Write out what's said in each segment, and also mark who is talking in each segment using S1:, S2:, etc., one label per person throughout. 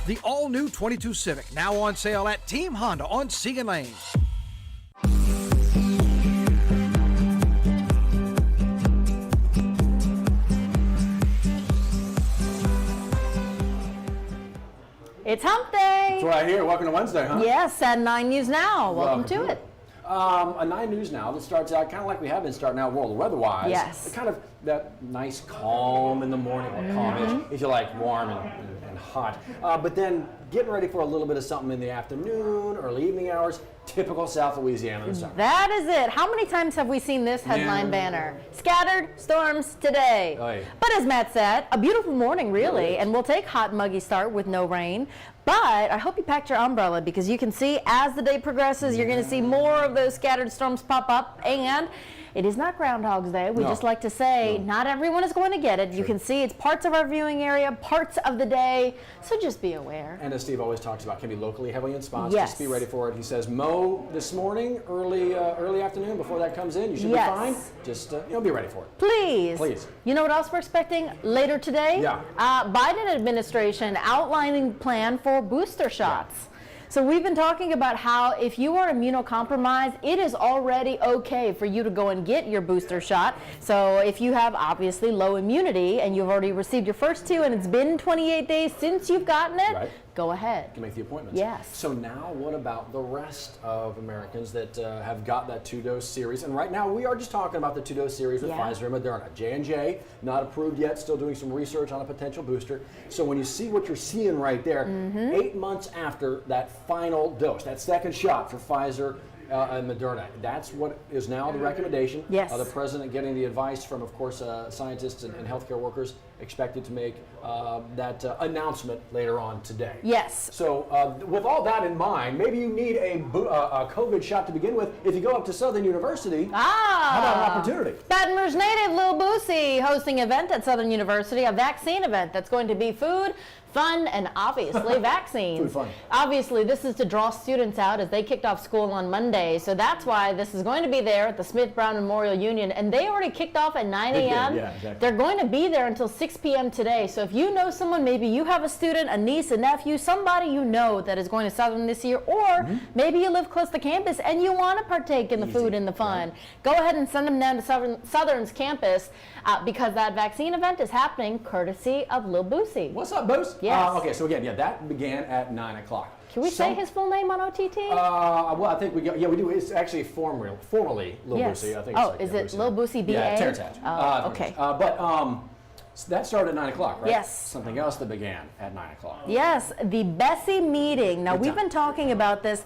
S1: The all-new 22 Civic, now on sale at Team Honda on Segan Lane.
S2: It's Hump Day.
S3: That's right here. Welcome to Wednesday, huh?
S2: Yes, at 9 News Now. Welcome to it.
S3: A 9 News Now that starts out kind of like we have been starting out world weather-wise.
S2: Yes.
S3: Kind of that nice calm in the morning, or calmish, if you like, warm and hot. But then getting ready for a little bit of something in the afternoon, early evening hours. Typical South Louisiana in summer.
S2: That is it. How many times have we seen this headline banner? Scattered storms today.
S3: Oy.
S2: But as Matt said, a beautiful morning really, and we'll take hot muggy start with no rain. But I hope you packed your umbrella, because you can see as the day progresses, you're going to see more of those scattered storms pop up. And it is not Groundhog's Day. We just like to say not everyone is going to get it. Sure. You can see it's parts of our viewing area, parts of the day, so just be aware.
S3: And as Steve always talks about, can be locally heavily in spots.
S2: Yes.
S3: Just be ready for it. He says mow this morning, early afternoon before that comes in. You should be fine. Just be ready for it.
S2: Please.
S3: Please.
S2: You know what else we're expecting later today?
S3: Yeah.
S2: Biden administration outlining plan for booster shots. Yeah. So we've been talking about how if you are immunocompromised, it is already okay for you to go and get your booster shot. So if you have obviously low immunity and you've already received your first two and it's been 28 days since you've gotten it, go ahead.
S3: You can make the appointments.
S2: Yes.
S3: So now what about the rest of Americans that have got that two-dose series? And right now we are just talking about the two-dose series with Pfizer and Moderna. J&J, not approved yet, still doing some research on a potential booster. So when you see what you're seeing right there, 8 months after that final dose, that second shot for Pfizer and Moderna, that's what is now the recommendation.
S2: Yes.
S3: The president getting the advice from, of course, scientists and healthcare workers, expected to make that announcement later on today.
S2: Yes.
S3: So with all that in mind, maybe you need a COVID shot to begin with. If you go up to Southern University, how about an opportunity?
S2: Baton Rouge native Lil Boosie hosting an event at Southern University, a vaccine event that's going to be food, fun, and obviously vaccines.
S3: Food fun.
S2: Obviously, this is to draw students out as they kicked off school on Monday. So that's why this is going to be there at the Smith Brown Memorial Union. And they already kicked off at 9 a.m.
S3: Yeah, exactly.
S2: They're going to be there until 6 p.m. today. So if you know someone, maybe you have a student, a niece, a nephew, somebody you know that is going to Southern this year, or maybe you live close to campus and you want to partake in the food and the fun, go ahead and send them down to Southern's campus because that vaccine event is happening courtesy of Lil Boosie.
S3: What's up, Boos?
S2: Yes.
S3: Okay, so again, that began at 9 o'clock.
S2: Can we say his full name on OTT?
S3: Well, I think we do. It's actually formally Lil Boosie. I think.
S2: Is it Lil Boosie B.A.?
S3: Yeah, Terrence Hatch.
S2: Okay.
S3: So that started at 9 o'clock, right?
S2: Yes.
S3: Something else that began at 9 o'clock.
S2: Yes, the BESE meeting. Now, we've been talking about this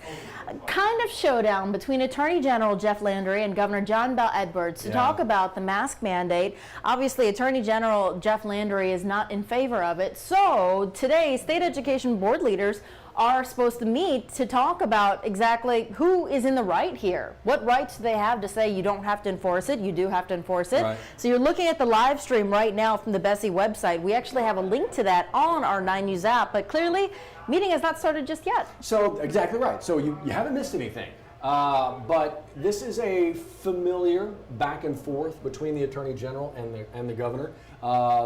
S2: kind of showdown between Attorney General Jeff Landry and Governor John Bel Edwards to talk about the mask mandate. Obviously, Attorney General Jeff Landry is not in favor of it. So today, state education board leaders are supposed to meet to talk about exactly who is in the right here. What rights do they have to say you don't have to enforce it? You do have to enforce it. Right. So you're looking at the live stream right now from the BESE website. We actually have a link to that on our 9 News app, but clearly meeting has not started just yet.
S3: So exactly right. So you haven't missed anything. But this is a familiar back and forth between the Attorney General and the Governor.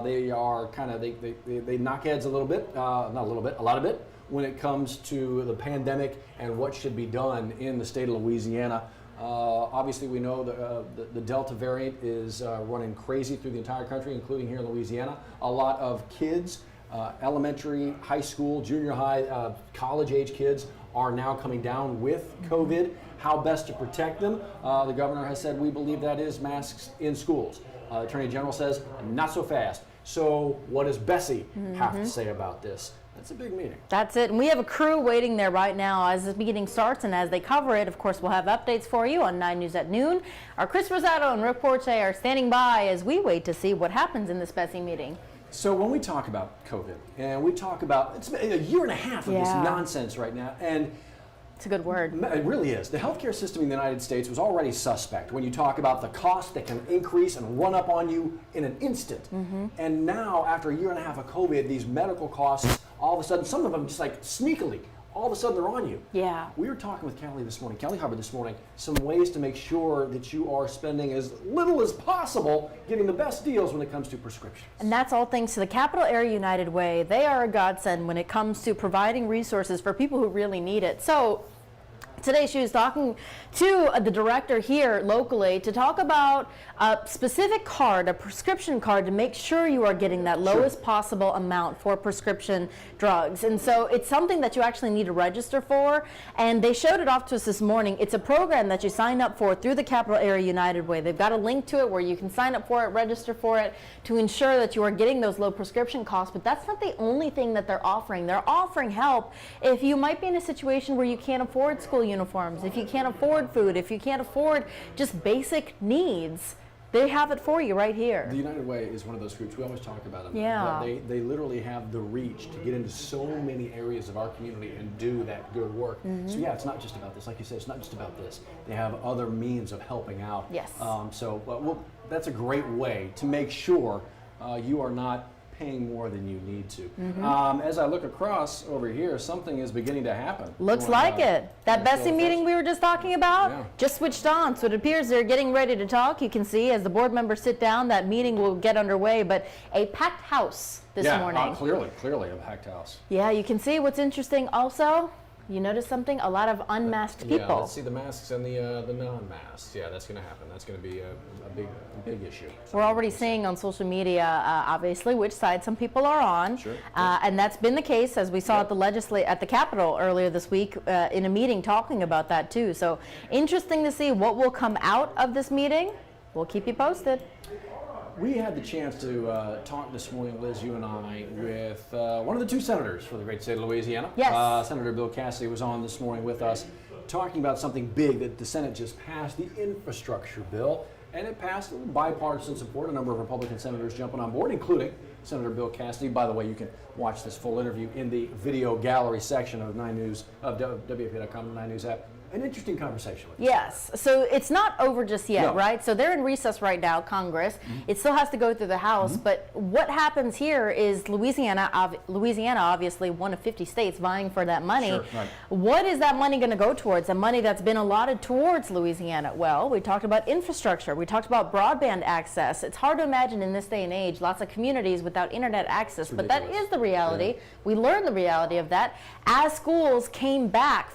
S3: They are kind of, they knock heads a little bit, not a little bit, a lot of it, when it comes to the pandemic and what should be done in the state of Louisiana. Obviously, we know the Delta variant is running crazy through the entire country, including here in Louisiana. A lot of kids, elementary, high school, junior high, college-age kids are now coming down with COVID. How best to protect them? The governor has said, we believe that is masks in schools. Attorney General says, not so fast. So what does BESE have to say about this? That's a big meeting.
S2: That's it. And we have a crew waiting there right now as the meeting starts, and as they cover it, of course, we'll have updates for you on 9 News at noon. Our Chris Rosato and Rick Porche are standing by as we wait to see what happens in this BESE meeting.
S3: So when we talk about COVID, and we talk about, it's been a year and a half of this nonsense right now, and
S2: it's a good word.
S3: It really is. The healthcare system in the United States was already suspect when you talk about the cost that can increase and run up on you in an instant. And now, after a year and a half of COVID, these medical costs, all of a sudden, some of them just like sneakily all of a sudden they're on you.
S2: Yeah.
S3: We were talking with Kelly Hubbard this morning, some ways to make sure that you are spending as little as possible, getting the best deals when it comes to prescriptions.
S2: And that's all thanks to the Capital Area United Way. They are a godsend when it comes to providing resources for people who really need it. So today she was talking to the director here locally to talk about a specific card, a prescription card, to make sure you are getting that lowest possible amount for prescription drugs. And so it's something that you actually need to register for, and they showed it off to us this morning. It's a program that you sign up for through the Capital Area United Way. They've got a link to it where you can sign up for it, register for it, to ensure that you are getting those low prescription costs. But that's not the only thing that they're offering. They're offering help if you might be in a situation where you can't afford school uniforms, if you can't afford food, if you can't afford just basic needs. They have it for you right here.
S3: The United Way is one of those groups, we always talk about them.
S2: Yeah.
S3: They literally have the reach to get into so many areas of our community and do that good work. So yeah, it's not just about this. Like you said, it's not just about this. They have other means of helping out.
S2: Yes.
S3: Well, that's a great way to make sure you are not paying more than you need to. As I look across over here, something is beginning to happen.
S2: Looks like it. That BESE meeting we were just talking about just switched on, so it appears they're getting ready to talk. You can see as the board members sit down, that meeting will get underway, but a packed house this morning.
S3: Clearly a packed house.
S2: Yeah, you can see what's interesting also. You notice something? A lot of unmasked people.
S3: Yeah, let's see the masks and the non-masks. Yeah, that's going to happen. That's going to be a big issue.
S2: We're already seeing on social media, obviously, which side some people are on.
S3: Sure.
S2: And that's been the case, as we saw at the Capitol earlier this week in a meeting talking about that too. So interesting to see what will come out of this meeting. We'll keep you posted.
S3: We had the chance to talk this morning, Liz, you and I, with one of the two senators for the great state of Louisiana.
S2: Yes.
S3: Senator Bill Cassidy was on this morning with us, talking about something big that the Senate just passed, the infrastructure bill. And it passed with bipartisan support, a number of Republican senators jumping on board, including Senator Bill Cassidy. By the way, you can watch this full interview in the video gallery section of 9 News, of WAFB.com, 9 News app. An interesting conversation with
S2: Yes, so it's not over just yet,
S3: No.
S2: right? So they're in recess right now, Congress. It still has to go through the House, but what happens here is Louisiana obviously one of 50 states vying for that money.
S3: Sure, right.
S2: What is that money going to go towards? The money that's been allotted towards Louisiana? Well, we talked about infrastructure. We talked about broadband access. It's hard to imagine in this day and age lots of communities without internet access, but that is the reality.
S3: Yeah.
S2: We learned the reality of that as schools came back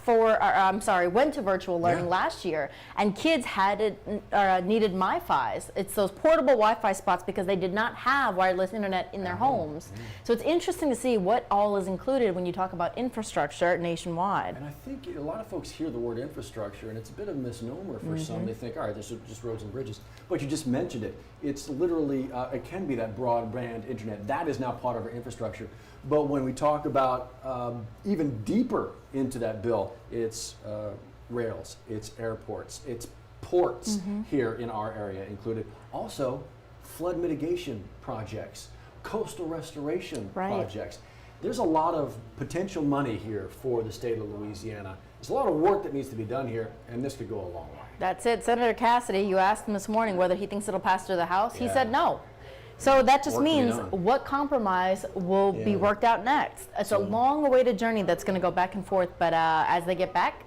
S2: went to virtual learning last year, and kids needed MiFis. It's those portable Wi-Fi spots because they did not have wireless internet in their homes. So it's interesting to see what all is included when you talk about infrastructure nationwide.
S3: And I think a lot of folks hear the word infrastructure, and it's a bit of a misnomer for some. They think, all right, there's just roads and bridges. But you just mentioned it. It's literally, it can be that broadband internet. That is now part of our infrastructure. But when we talk about even deeper into that bill, it's rails, it's airports, it's ports here in our area included. Also, flood mitigation projects, coastal restoration projects. There's a lot of potential money here for the state of Louisiana. There's a lot of work that needs to be done here, and this could go a long way.
S2: That's it. Senator Cassidy, you asked him this morning whether he thinks it'll pass through the House. He said no. So that just means what compromise will be worked out next. It's a long-awaited journey that's going to go back and forth, but as they get back,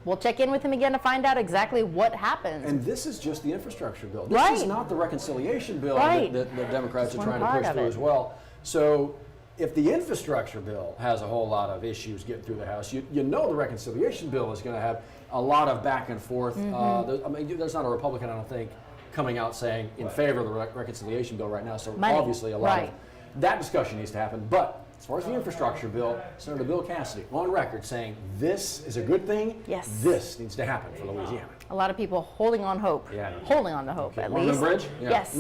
S2: we'll check in with him again to find out exactly what happens.
S3: And this is just the infrastructure bill. This is not the reconciliation bill that the Democrats are trying to push through as well. So if the infrastructure bill has a whole lot of issues getting through the House, you know the reconciliation bill is going to have a lot of back and forth. There's not a Republican, I don't think, coming out saying in favor of the reconciliation bill right now. So obviously a lot of that discussion needs to happen. But as far as the infrastructure bill, Senator Bill Cassidy on record saying this is a good thing.
S2: Yes.
S3: This needs to happen for Louisiana.
S2: A lot of people holding on hope. Holding on to hope, at least.
S3: On the bridge? Yeah.
S2: Yes.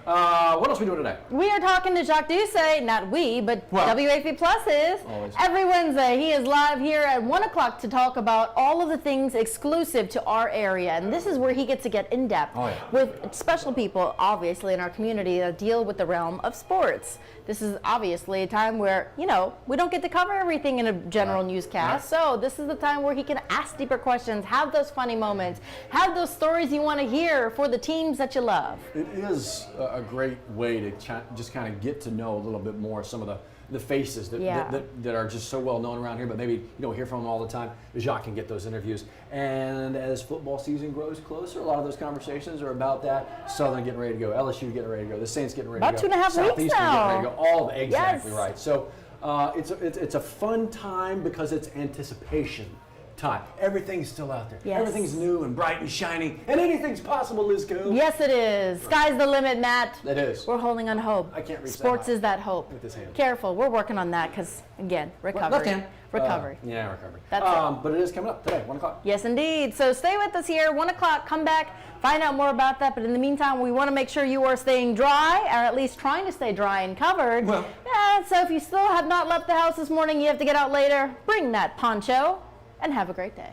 S3: What else are we doing today?
S2: We are talking to Jacques Doucet, not we, but WAFB Plus is.
S3: Always.
S2: Every Wednesday, he is live here at 1 o'clock to talk about all of the things exclusive to our area. And this is where he gets to get in depth with special people, obviously, in our community that deal with the realm of sports. This is obviously a time where, you know, we don't get to cover everything in a general newscast. So this is the time where he can ask deeper questions, have those funny moments, have those stories you want to hear for the teams that you love.
S3: It is a great way to just kind of get to know a little bit more some of the faces that are just so well known around here, but maybe you don't hear from them all the time. Jacques can get those interviews. And as football season grows closer, a lot of those conversations are about that. Southern getting ready to go, LSU getting ready to go, the Saints getting ready
S2: about
S3: to go.
S2: About 2.5 weeks now.
S3: Getting ready to go. All exactly
S2: yes.
S3: right. So it's a fun time because it's anticipation time. Everything's still out there.
S2: Yes.
S3: Everything's new and bright and shiny, and anything's possible, Liz Cove.
S2: Yes, it is. Sky's the limit, Matt.
S3: It is.
S2: We're holding on hope.
S3: I can't reach
S2: Sports
S3: that high
S2: is that hope.
S3: with this hand.
S2: Careful. We're working on that because, again, recovery.
S3: Left hand.
S2: Recovery.
S3: Yeah, recovery.
S2: That's it.
S3: But it is coming up today, 1 o'clock.
S2: Yes, indeed. So stay with us here, 1 o'clock, come back, find out more about that. But in the meantime, we want to make sure you are staying dry, or at least trying to stay dry and covered.
S3: Well.
S2: Yeah, so if you still have not left the house this morning, you have to get out later, bring that poncho, and have a great day.